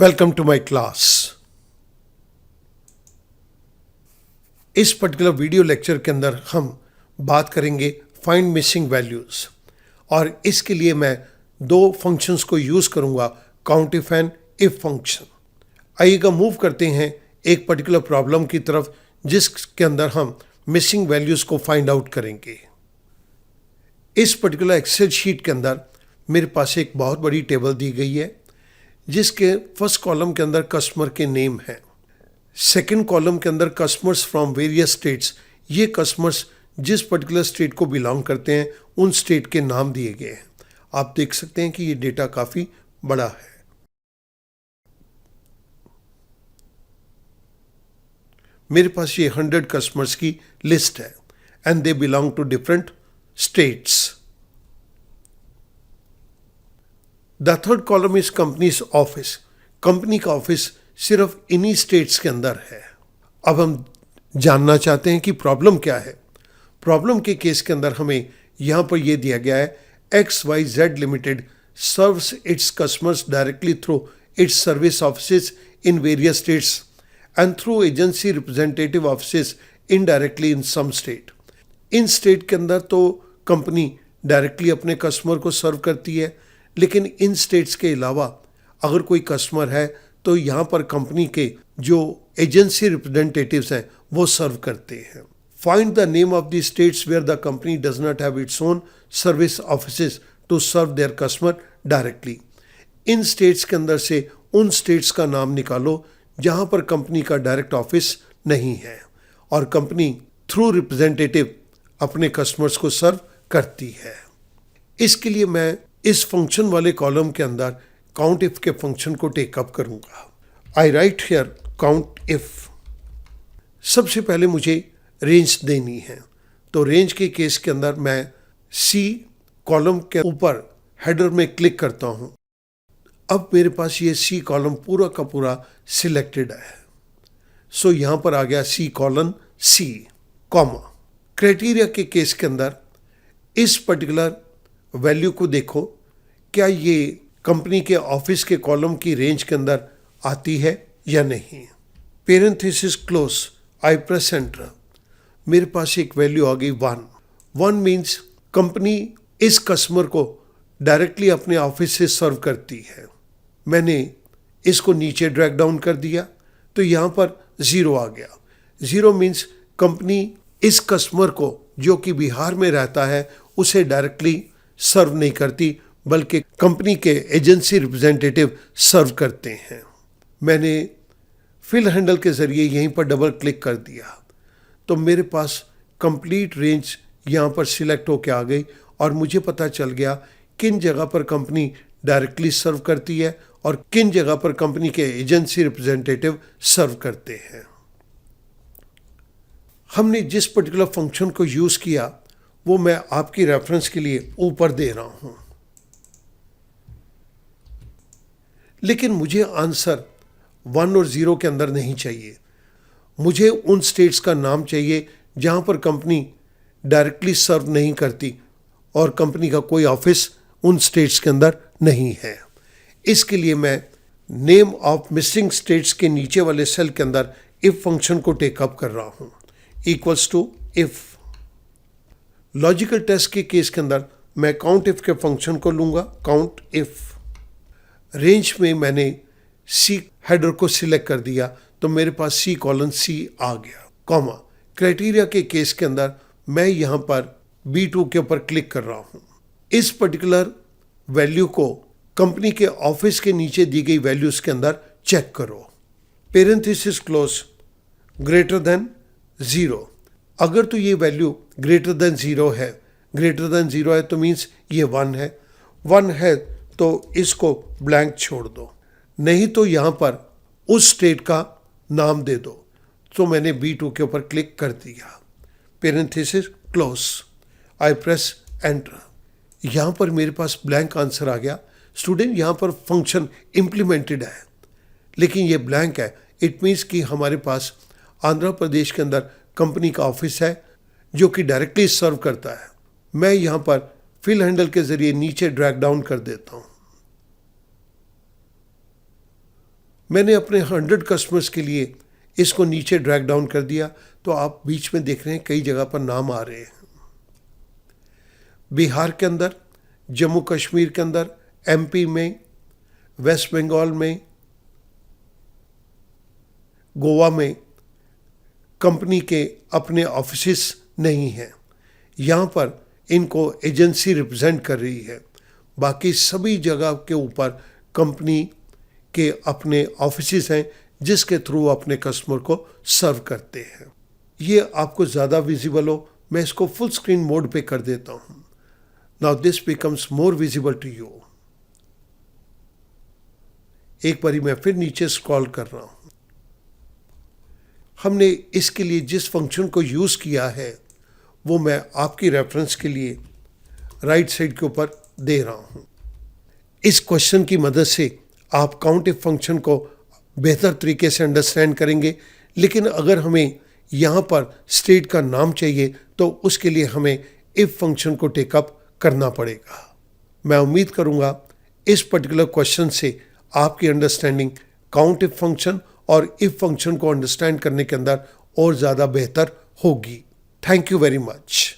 Welcome to my class. इस particular video lecture के अंदर हम बात करेंगे फाइंड मिसिंग वैल्यूज और इसके लिए मैं दो फंक्शंस को यूज करूंगा, काउंटिफ एंड इफ फंक्शन। आइएगा मूव करते हैं एक पर्टिकुलर प्रॉब्लम की तरफ जिसके अंदर हम मिसिंग वैल्यूज को फाइंड आउट करेंगे। इस पर्टिकुलर एक्सेल शीट के अंदर मेरे पास एक बहुत बड़ी टेबल दी गई है जिसके फर्स्ट कॉलम के अंदर कस्टमर के नेम है, सेकंड कॉलम के अंदर कस्टमर्स फ्रॉम वेरियस स्टेट्स। ये कस्टमर्स जिस पर्टिकुलर स्टेट को बिलोंग करते हैं उन स्टेट के नाम दिए गए हैं। आप देख सकते हैं कि ये डेटा काफ़ी बड़ा है। मेरे पास ये 100 कस्टमर्स की लिस्ट है and they belong to different states. The third column is company's office. Company का ऑफिस सिर्फ इन्हीं स्टेट्स के अंदर है। अब हम जानना चाहते हैं कि प्रॉब्लम क्या है। प्रॉब्लम के केस के अंदर हमें यहां पर यह दिया गया है, XYZ limited serves its customers directly through its service offices in various states and through agency representative offices indirectly in some state. इन स्टेट के अंदर तो कंपनी डायरेक्टली अपने कस्टमर को सर्व करती है, लेकिन इन स्टेट्स के अलावा अगर कोई कस्टमर है तो यहाँ पर कंपनी के जो एजेंसी रिप्रेजेंटेटिव्स हैं वो सर्व करते हैं। Find the name of the states where the company does not have its own service offices to serve their customer directly. इन स्टेट्स के अंदर से उन स्टेट्स का नाम निकालो जहाँ पर कंपनी का डायरेक्ट ऑफिस नहीं है और कंपनी थ्रू रिप्रेजेंटेटिव अपने कस्टमर्स को सर्व करती है। इसके लिए मैं इस फंक्शन वाले कॉलम के अंदर काउंट इफ के फंक्शन को टेकअप करूंगा। आई राइट हियर काउंट इफ। सबसे पहले मुझे रेंज देनी है, तो रेंज के केस के अंदर मैं सी कॉलम के ऊपर हेडर में क्लिक करता हूं। अब मेरे पास ये सी कॉलम पूरा का पूरा सिलेक्टेड है। सो यहां पर आ गया सी कॉलन सी कॉमा। क्राइटेरिया के केस के अंदर इस पर्टिकुलर वैल्यू को देखो, क्या ये कंपनी के ऑफिस के कॉलम की रेंज के अंदर आती है या नहीं। पेरेंथेसिस क्लोज, आई प्रेस एंटर। मेरे पास एक वैल्यू आ गई 1। 1 मीन्स कंपनी इस कस्टमर को डायरेक्टली अपने ऑफिस से सर्व करती है। मैंने इसको नीचे ड्रैग डाउन कर दिया तो यहाँ पर 0 आ गया। 0 मीन्स कंपनी इस कस्टमर को जो कि बिहार में रहता है उसे डायरेक्टली सर्व नहीं करती, बल्कि कंपनी के एजेंसी रिप्रेजेंटेटिव सर्व करते हैं। मैंने फिल हैंडल के ज़रिए यहीं पर डबल क्लिक कर दिया तो मेरे पास कंप्लीट रेंज यहाँ पर सिलेक्ट होके आ गई और मुझे पता चल गया किन जगह पर कंपनी डायरेक्टली सर्व करती है और किन जगह पर कंपनी के एजेंसी रिप्रेजेंटेटिव सर्व करते हैं। हमने जिस पर्टिकुलर फंक्शन को यूज़ किया वो मैं आपकी रेफरेंस के लिए ऊपर दे रहा हूं, लेकिन मुझे आंसर 1 और 0 के अंदर नहीं चाहिए। मुझे उन स्टेट्स का नाम चाहिए जहां पर कंपनी डायरेक्टली सर्व नहीं करती और कंपनी का कोई ऑफिस उन स्टेट्स के अंदर नहीं है। इसके लिए मैं नेम ऑफ मिसिंग स्टेट्स के नीचे वाले सेल के अंदर इफ फंक्शन को टेकअप कर रहा हूं, equals to if. Logical test के केस के अंदर मैं काउंट इफ के फंक्शन को लूंगा, काउंट इफ। रेंज में मैंने सी हेडर को सिलेक्ट कर दिया तो मेरे पास सी कॉलन सी आ गया, कॉमा। क्राइटेरिया के केस के अंदर मैं यहां पर B2 के ऊपर क्लिक कर रहा हूं। इस पर्टिकुलर वैल्यू को कंपनी के ऑफिस के नीचे दी गई वैल्यूज के अंदर चेक करो। Parenthesis close greater than 0। अगर तो ये वैल्यू ग्रेटर देन 0 है, ग्रेटर देन 0 है तो मीन्स ये 1 है। 1 है तो इसको ब्लैंक छोड़ दो, नहीं तो यहाँ पर उस स्टेट का नाम दे दो। तो मैंने B2 के ऊपर क्लिक कर दिया, पेरेंथेसिस क्लोज, आई प्रेस एंटर। यहाँ पर मेरे पास ब्लैंक आंसर आ गया। स्टूडेंट, यहाँ पर फंक्शन इम्प्लीमेंटेड है लेकिन ये ब्लैंक है। इट मीन्स कि हमारे पास आंध्र प्रदेश के अंदर कंपनी का ऑफिस है जो कि डायरेक्टली सर्व करता है। मैं यहाँ पर फिल हैंडल के जरिए नीचे ड्रैग डाउन कर देता हूँ। मैंने अपने 100 कस्टमर्स के लिए इसको नीचे ड्रैग डाउन कर दिया, तो आप बीच में देख रहे हैं कई जगह पर नाम आ रहे हैं। बिहार के अंदर, जम्मू कश्मीर के अंदर, एमपी में, वेस्ट बंगाल में, गोवा में कंपनी के अपने ऑफिसेस नहीं हैं। यहाँ पर इनको एजेंसी रिप्रेजेंट कर रही है। बाकी सभी जगह के ऊपर कंपनी के अपने ऑफिसेस हैं जिसके थ्रू अपने कस्टमर को सर्व करते हैं। ये आपको ज़्यादा विजिबल हो, मैं इसको फुल स्क्रीन मोड पे कर देता हूँ। Now this becomes more visible to you. एक बारी मैं फिर नीचे स्क्रॉल कर रहा हूँ। हमने इसके लिए जिस फंक्शन को यूज़ किया है वो मैं आपकी रेफरेंस के लिए राइट साइड के ऊपर दे रहा हूँ। इस क्वेश्चन की मदद से आप काउंट इफ फंक्शन को बेहतर तरीके से अंडरस्टैंड करेंगे। लेकिन अगर हमें यहाँ पर स्टेट का नाम चाहिए तो उसके लिए हमें इफ फंक्शन को टेकअप करना पड़ेगा। मैं उम्मीद करूँगा इस पर्टिकुलर क्वेश्चन से आपकी अंडरस्टैंडिंग काउंट इफ फंक्शन और इफ फंक्शन को अंडरस्टैंड करने के अंदर और ज़्यादा बेहतर होगी। Thank you very much.